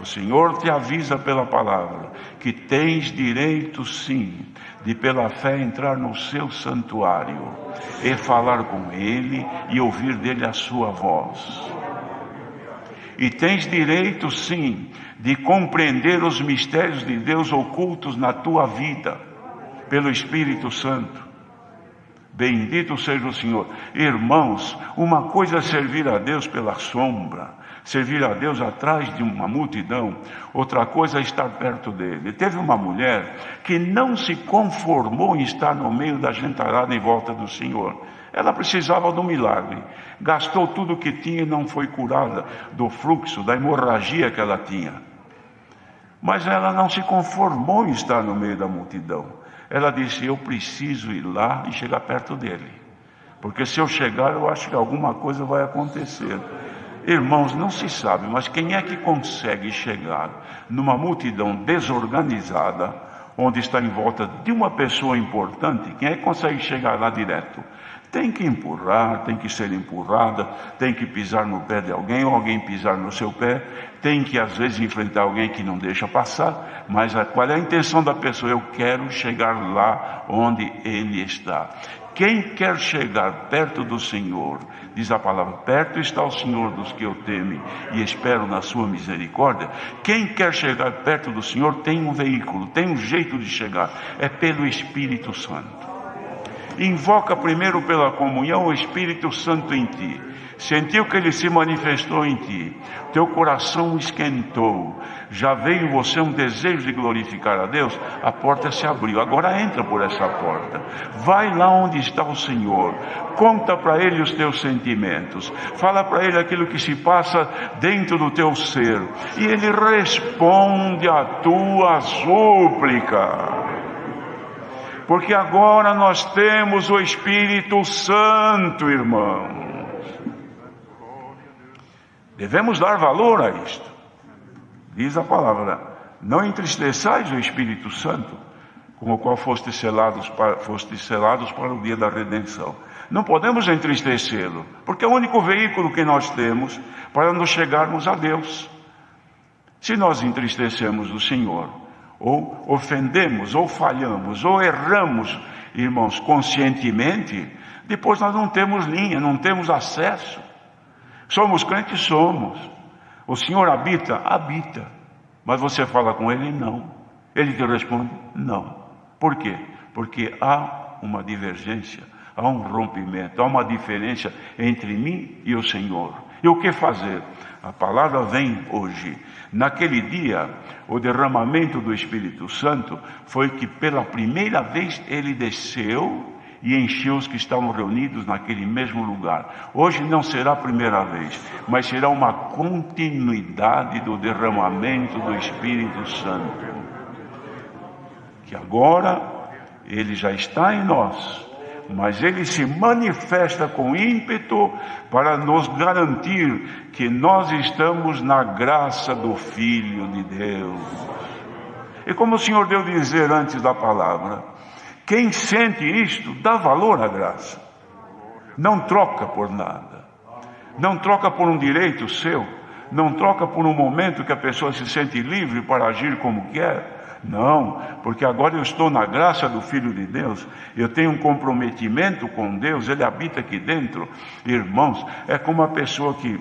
O Senhor te avisa pela palavra que tens direito sim de pela fé entrar no seu santuário e falar com Ele e ouvir dele a sua voz. E tens direito sim de compreender os mistérios de Deus ocultos na tua vida pelo Espírito Santo. Bendito seja o Senhor. Irmãos, uma coisa é servir a Deus pela sombra, servir a Deus atrás de uma multidão, outra coisa é estar perto dele. Teve uma mulher que não se conformou em estar no meio da gentarada em volta do Senhor. Ela precisava de um milagre, gastou tudo o que tinha e não foi curada do fluxo, da hemorragia que ela tinha. Mas ela não se conformou em estar no meio da multidão. Ela disse, eu preciso ir lá e chegar perto dele, porque se eu chegar, eu acho que alguma coisa vai acontecer. Irmãos, não se sabe, mas quem é que consegue chegar numa multidão desorganizada, onde está em volta de uma pessoa importante? Quem é que consegue chegar lá direto? Tem que empurrar, tem que ser empurrada, tem que pisar no pé de alguém, ou alguém pisar no seu pé, tem que às vezes enfrentar alguém que não deixa passar, mas qual é a intenção da pessoa? Eu quero chegar lá onde Ele está. Quem quer chegar perto do Senhor, diz a palavra, perto está o Senhor dos que eu teme e espero na sua misericórdia. Quem quer chegar perto do Senhor tem um veículo, tem um jeito de chegar, é pelo Espírito Santo. Invoca primeiro pela comunhão o Espírito Santo em ti. Sentiu que Ele se manifestou em ti. Teu coração esquentou. Já veio em você um desejo de glorificar a Deus. A porta se abriu. Agora entra por essa porta. Vai lá onde está o Senhor. Conta para Ele os teus sentimentos. Fala para Ele aquilo que se passa dentro do teu ser. E Ele responde a tua súplica. Porque agora nós temos o Espírito Santo, irmãos. Devemos dar valor a isto. Diz a palavra, não entristeçais o Espírito Santo, com o qual fostes selados para o dia da redenção. Não podemos entristecê-lo, porque é o único veículo que nós temos para nos chegarmos a Deus. Se nós entristecemos o Senhor, ou ofendemos, ou falhamos, ou erramos, irmãos, conscientemente, depois nós não temos linha, não temos acesso. Somos crentes? Somos. O Senhor habita? Habita. Mas você fala com Ele? Não. Ele te responde? Não. Por quê? Porque há uma divergência, há um rompimento, há uma diferença entre mim e o Senhor. E o que fazer? A palavra vem hoje. Naquele dia, o derramamento do Espírito Santo foi que pela primeira vez Ele desceu e encheu os que estavam reunidos naquele mesmo lugar. Hoje não será a primeira vez, mas será uma continuidade do derramamento do Espírito Santo, que agora Ele já está em nós, mas Ele se manifesta com ímpeto para nos garantir que nós estamos na graça do Filho de Deus. E como o Senhor deu dizer antes da palavra, quem sente isto, dá valor à graça. Não troca por nada. Não troca por um direito seu. Não troca por um momento que a pessoa se sente livre para agir como quer. Não, porque agora eu estou na graça do Filho de Deus, eu tenho um comprometimento com Deus, Ele habita aqui dentro. Irmãos, é como a pessoa que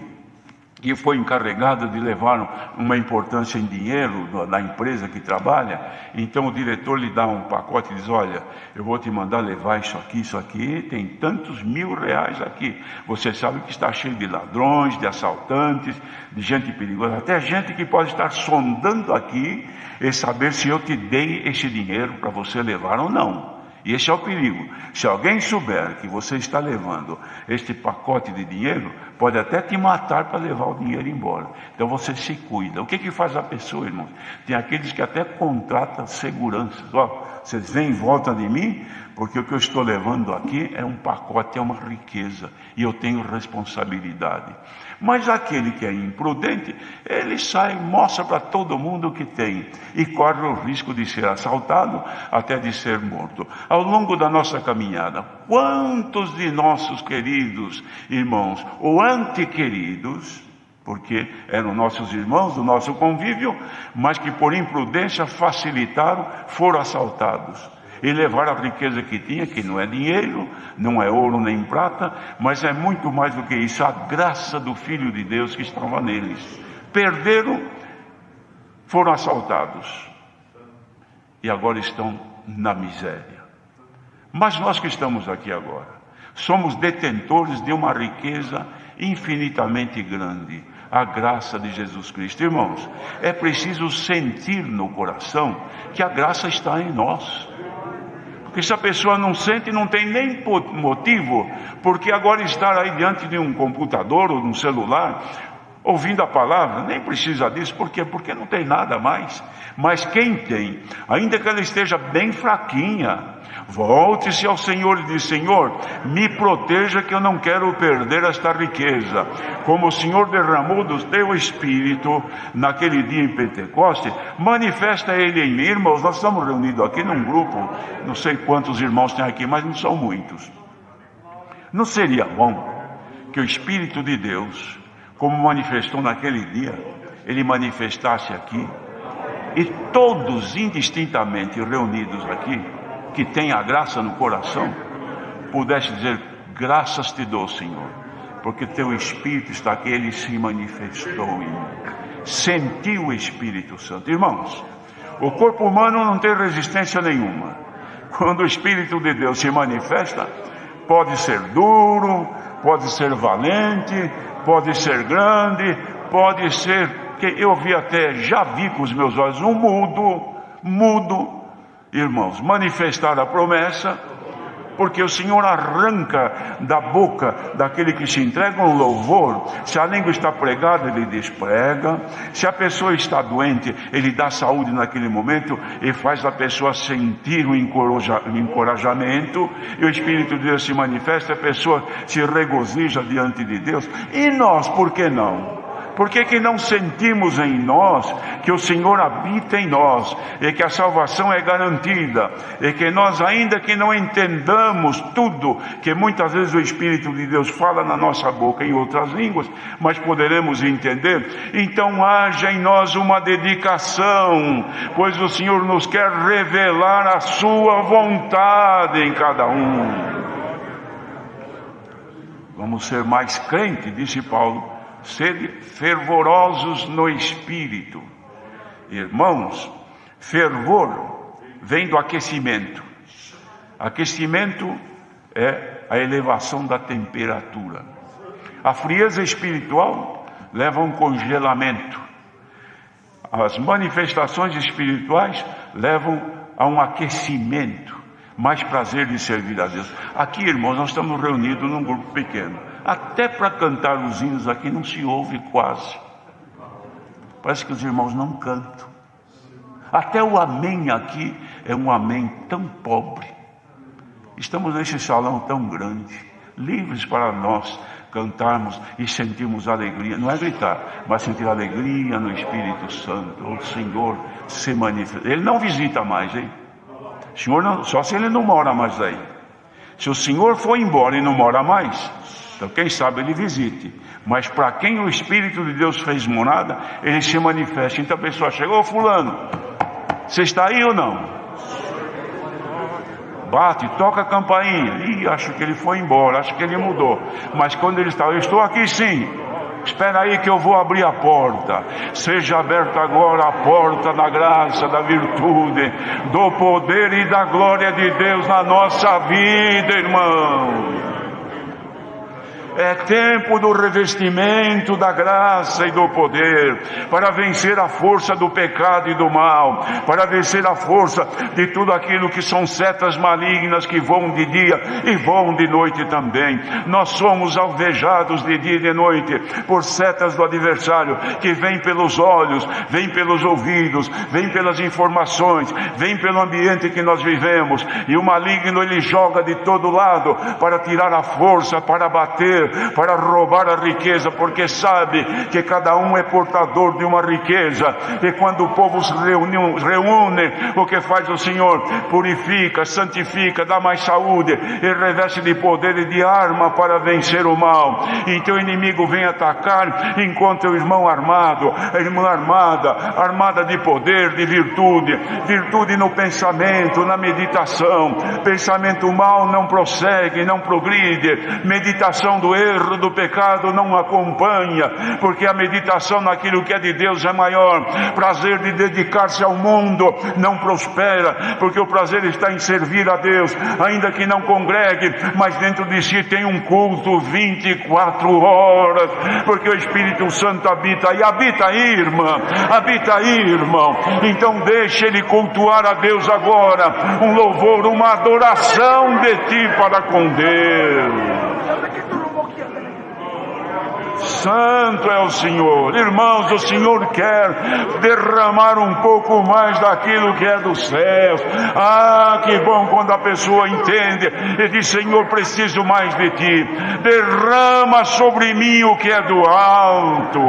foi encarregada de levar uma importância em dinheiro da empresa que trabalha, então o diretor lhe dá um pacote e diz, olha, eu vou te mandar levar isso aqui, tem tantos R$1.000 aqui, você sabe que está cheio de ladrões, de assaltantes, de gente perigosa, até gente que pode estar sondando aqui e saber se eu te dei esse dinheiro para você levar ou não. E esse é o perigo. Se alguém souber que você está levando este pacote de dinheiro, pode até te matar para levar o dinheiro embora. Então você se cuida. O que faz a pessoa, irmão? Tem aqueles que até contratam seguranças. Ó, vocês vêm em volta de mim, porque o que eu estou levando aqui é um pacote, é uma riqueza, e eu tenho responsabilidade. Mas aquele que é imprudente, ele sai, mostra para todo mundo o que tem, e corre o risco de ser assaltado, até de ser morto. Ao longo da nossa caminhada, quantos de nossos queridos irmãos, ou antequeridos, porque eram nossos irmãos do nosso convívio, mas que por imprudência facilitaram, foram assaltados e levaram a riqueza que tinha, que não é dinheiro, não é ouro nem prata, mas é muito mais do que isso, a graça do Filho de Deus que estava neles. Perderam, foram assaltados e agora estão na miséria. Mas nós que estamos aqui agora, somos detentores de uma riqueza infinitamente grande, a graça de Jesus Cristo. Irmãos, é preciso sentir no coração que a graça está em nós. Porque se a pessoa não sente, não tem nem motivo, porque agora estar aí diante de um computador ou de um celular, ouvindo a palavra, nem precisa disso. Por quê? Porque não tem nada mais. Mas quem tem, ainda que ela esteja bem fraquinha, volte-se ao Senhor e diz: Senhor, me proteja, que eu não quero perder esta riqueza. Como o Senhor derramou do teu Espírito naquele dia em Pentecoste, manifesta Ele em mim. Irmãos, nós estamos reunidos aqui num grupo, não sei quantos irmãos tem aqui, mas não são muitos. Não seria bom que o Espírito de Deus, como manifestou naquele dia, Ele manifestasse aqui, e todos indistintamente reunidos aqui, que tem a graça no coração, pudesse dizer: graças te dou, Senhor, porque teu Espírito está aqui, ele se manifestou em mim. Sentiu o Espírito Santo. Irmãos, o corpo humano não tem resistência nenhuma. Quando o Espírito de Deus se manifesta, pode ser duro, pode ser valente, pode ser grande, pode ser que eu já vi com os meus olhos um mudo, irmãos, manifestar a promessa, porque o Senhor arranca da boca daquele que se entrega um louvor. Se a língua está pregada, Ele desprega. Se a pessoa está doente, Ele dá saúde naquele momento e faz a pessoa sentir um encorajamento, e o Espírito de Deus se manifesta, a pessoa se regozija diante de Deus. E nós, por que não? Por que não sentimos em nós que o Senhor habita em nós, e que a salvação é garantida, e que nós, ainda que não entendamos tudo que muitas vezes o Espírito de Deus fala na nossa boca em outras línguas, mas poderemos entender? Então haja em nós uma dedicação, pois o Senhor nos quer revelar a sua vontade em cada um. Vamos ser mais crentes, disse Paulo. Sede fervorosos no Espírito. Irmãos, fervor vem do aquecimento. Aquecimento é a elevação da temperatura. A frieza espiritual leva a um congelamento. As manifestações espirituais levam a um aquecimento, mais prazer de servir a Deus. Aqui, irmãos, nós estamos reunidos num grupo pequeno. Até para cantar os hinos aqui não se ouve quase. Parece que os irmãos não cantam. Até o amém aqui é um amém tão pobre. Estamos nesse salão tão grande, livres para nós cantarmos e sentirmos alegria. Não é gritar, mas sentir alegria no Espírito Santo. O Senhor se manifesta. Ele não visita mais, hein? O Senhor não, só se Ele não mora mais aí. Se o Senhor for embora e não mora mais, então quem sabe Ele visite. Mas para quem o Espírito de Deus fez morada, Ele se manifesta. Então a pessoa chegou: fulano, você está aí ou não? Bate, toca a campainha. Ih, acho que ele foi embora, acho que ele mudou. Mas quando ele está: eu estou aqui sim. Espera aí que eu vou abrir a porta. Seja aberta agora a porta da graça, da virtude, do poder e da glória de Deus na nossa vida, irmão. É tempo do revestimento da graça e do poder, para vencer a força do pecado e do mal, para vencer a força de tudo aquilo que são setas malignas que voam de dia e voam de noite também. Nós somos alvejados de dia e de noite por setas do adversário, que vem pelos olhos, vem pelos ouvidos, vem pelas informações, vem pelo ambiente que nós vivemos, e o maligno ele joga de todo lado para tirar a força, para bater, para roubar a riqueza, porque sabe que cada um é portador de uma riqueza. E quando o povo se reúne, o que faz o Senhor? Purifica, santifica, dá mais saúde e reveste de poder e de arma para vencer o mal. Então o inimigo vem atacar, encontra o irmão armado, a irmã armada de poder, de virtude no pensamento, na meditação. Pensamento mal não prossegue, não progride. Meditação do erro, do pecado não acompanha, porque a meditação naquilo que é de Deus é maior. Prazer de dedicar-se ao mundo não prospera, porque o prazer está em servir a Deus, ainda que não congregue, mas dentro de si tem um culto 24 horas, porque o Espírito Santo habita aí. Habita aí, irmã, habita aí, irmão. Então deixe ele cultuar a Deus agora, um louvor, uma adoração de ti para com Deus. Santo é o Senhor. Irmãos, o Senhor quer derramar um pouco mais daquilo que é dos céus. Ah, que bom quando a pessoa entende e diz: Senhor, preciso mais de ti. Derrama sobre mim o que é do alto.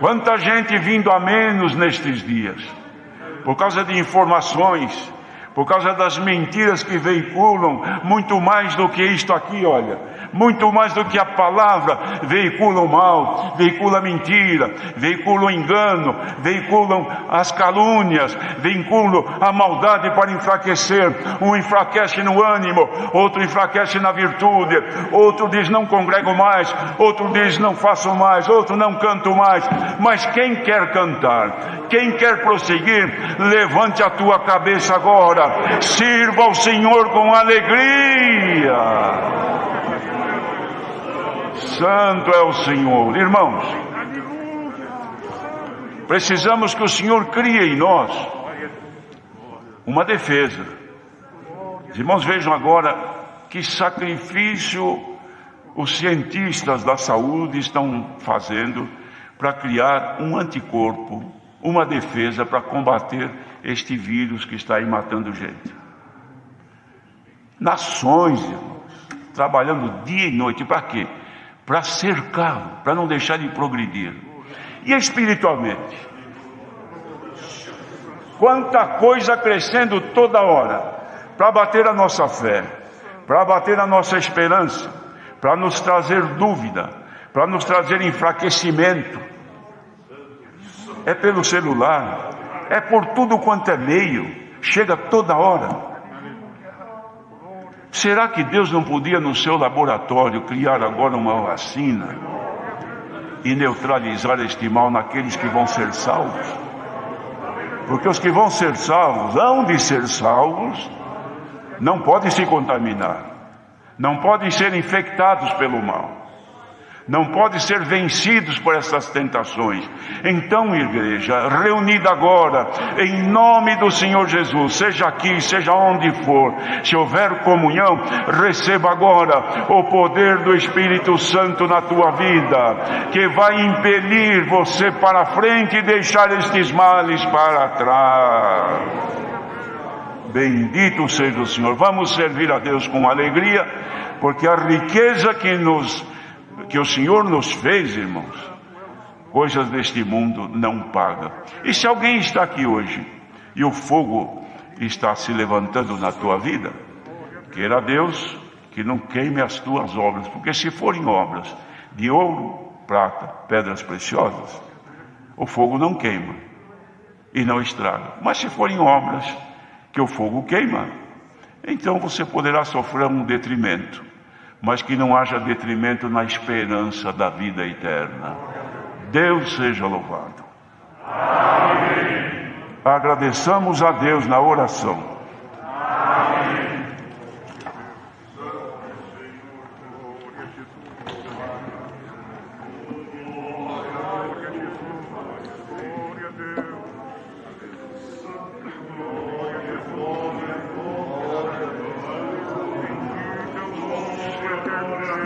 Quanta gente vindo a menos nestes dias, por causa de informações, por causa das mentiras que veiculam, muito mais do que isto aqui, olha, muito mais do que a palavra, veiculam mal, veiculam mentira, veiculam engano, veiculam as calúnias, veiculam a maldade para enfraquecer. Um enfraquece no ânimo, outro enfraquece na virtude, outro diz: não congrego mais, outro diz: não faço mais, outro: não canto mais. Mas quem quer cantar, quem quer prosseguir, levante a tua cabeça agora, sirva ao Senhor com alegria. Santo é o Senhor. Irmãos, precisamos que o Senhor crie em nós uma defesa. Os irmãos, vejam agora que sacrifício os cientistas da saúde estão fazendo para criar um anticorpo, uma defesa para combater este vírus que está aí matando gente. Nações, irmãos, trabalhando dia e noite. Para quê? Para cercá-lo, para não deixar de progredir. E espiritualmente, quanta coisa crescendo toda hora, para bater a nossa fé, para bater a nossa esperança, para nos trazer dúvida, para nos trazer enfraquecimento. É pelo celular, é por tudo quanto é meio, chega toda hora. Será que Deus não podia no seu laboratório criar agora uma vacina e neutralizar este mal naqueles que vão ser salvos? Porque os que vão ser salvos, hão de ser salvos, não podem se contaminar, não podem ser infectados pelo mal, não podem ser vencidos por essas tentações. Então, igreja, reunida agora, em nome do Senhor Jesus, seja aqui, seja onde for, se houver comunhão, receba agora o poder do Espírito Santo na tua vida, que vai impelir você para frente e deixar estes males para trás. Bendito seja o Senhor. Vamos servir a Deus com alegria, porque a riqueza que o Senhor nos fez, irmãos, coisas deste mundo não paga. E se alguém está aqui hoje e o fogo está se levantando na tua vida, queira Deus que não queime as tuas obras, porque se forem obras de ouro, prata, pedras preciosas, o fogo não queima e não estraga. Mas se forem obras que o fogo queima, então você poderá sofrer um detrimento, mas que não haja detrimento na esperança da vida eterna. Deus seja louvado. Amém. Agradeçamos a Deus na oração. Amém.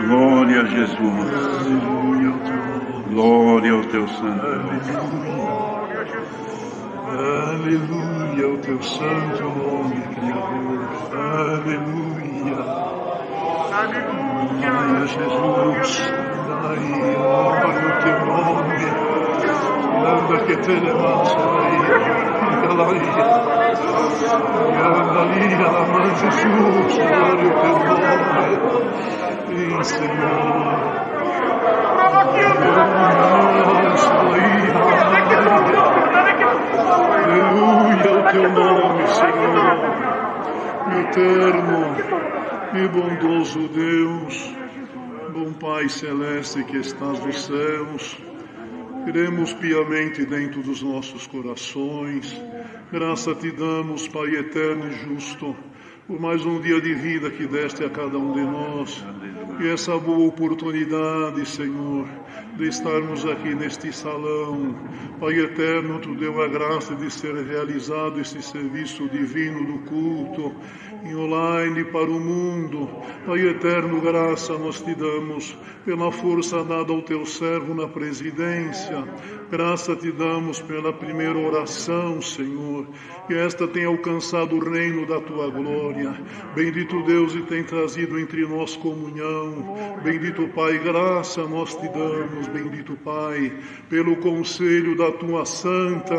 Glória a Jesus. Glória ao teu santo nome. Aleluia ao teu santo nome, Criador. Aleluia. Aleluia, Jesus. Glória ao teu nome. Anda que te levantas aí. Aleluia. Aleluia, amado Jesus. Glória ao teu nome. Sim, Senhor. Aleluia ao teu nome, Senhor. Eterno e bondoso Deus, bom Pai celeste que estás nos céus, cremos piamente dentro dos nossos corações. Graça te damos, Pai eterno e justo, por mais um dia de vida que deste a cada um de nós. E essa boa oportunidade, Senhor, de estarmos aqui neste salão. Pai eterno, tu deu a graça de ser realizado este serviço divino do culto em online para o mundo. Pai eterno, graça nós te damos pela força dada ao teu servo na presidência. Graça te damos pela primeira oração, Senhor, que esta tenha alcançado o reino da tua glória. Bendito Deus, e tem trazido entre nós comunhão. Bendito Pai, graça nós te damos. Bendito Pai, pelo conselho da tua santa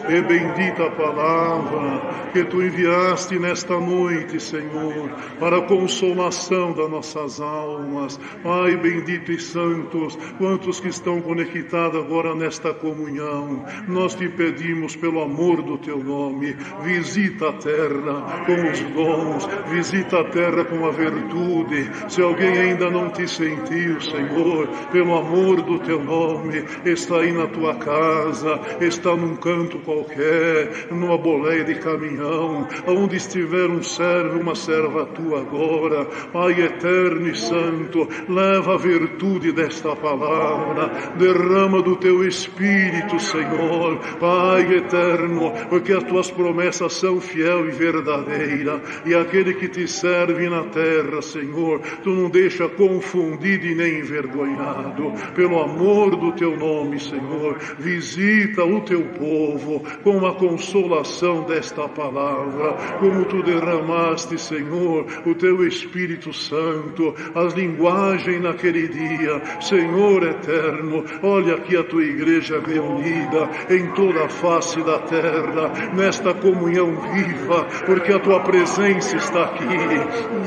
e bendita palavra que tu enviaste nesta noite, Senhor, para a consolação das nossas almas. Pai bendito e santos, quantos que estão conectados agora nesta comunhão, nós te pedimos pelo amor do teu nome, visita a terra com os dons, visita a terra com a virtude. Se alguém ainda não te sentiu, Senhor, pelo amor do teu nome, está aí na tua casa, está num canto qualquer, numa boleia de caminhão, aonde estiver um servo, uma serva tua agora, Pai eterno e santo, leva a virtude desta palavra, derrama do teu Espírito, Senhor, Pai eterno, porque as tuas promessas são fiel e verdadeira, e aquele que te serve na terra, Senhor, tu não deixa confundido e nem envergonhado. Pelo amor do teu nome, Senhor, visita o teu povo com a consolação desta palavra, como tu derramaste, Senhor, o teu Espírito Santo, as linguagens naquele dia. Senhor eterno, olha aqui a tua igreja reunida em toda a face da terra, nesta comunhão viva, porque a tua presença está aqui,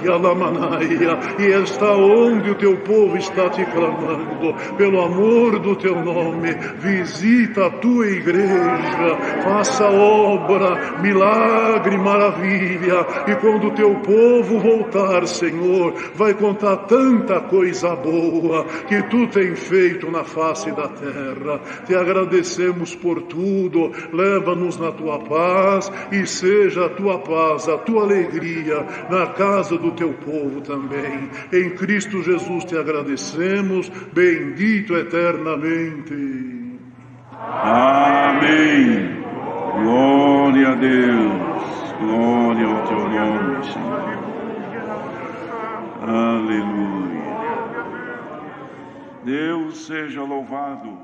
e Alamanaia, e está onde o teu povo está te clamando. Pelo amor do teu nome, visita a tua igreja, faça obra, milagre, maravilha, e quando o teu povo voltar, Senhor, vai contar tanta coisa boa que tu tem feito na face da terra. Te agradecemos por tudo, leva-nos na tua paz, e seja a tua paz, a tua alegria na casa do teu povo também. Em Cristo Jesus te agradecemos, bendito eternamente. Amém. Glória a Deus. Glória ao teu nome, Senhor. Aleluia. Deus seja louvado.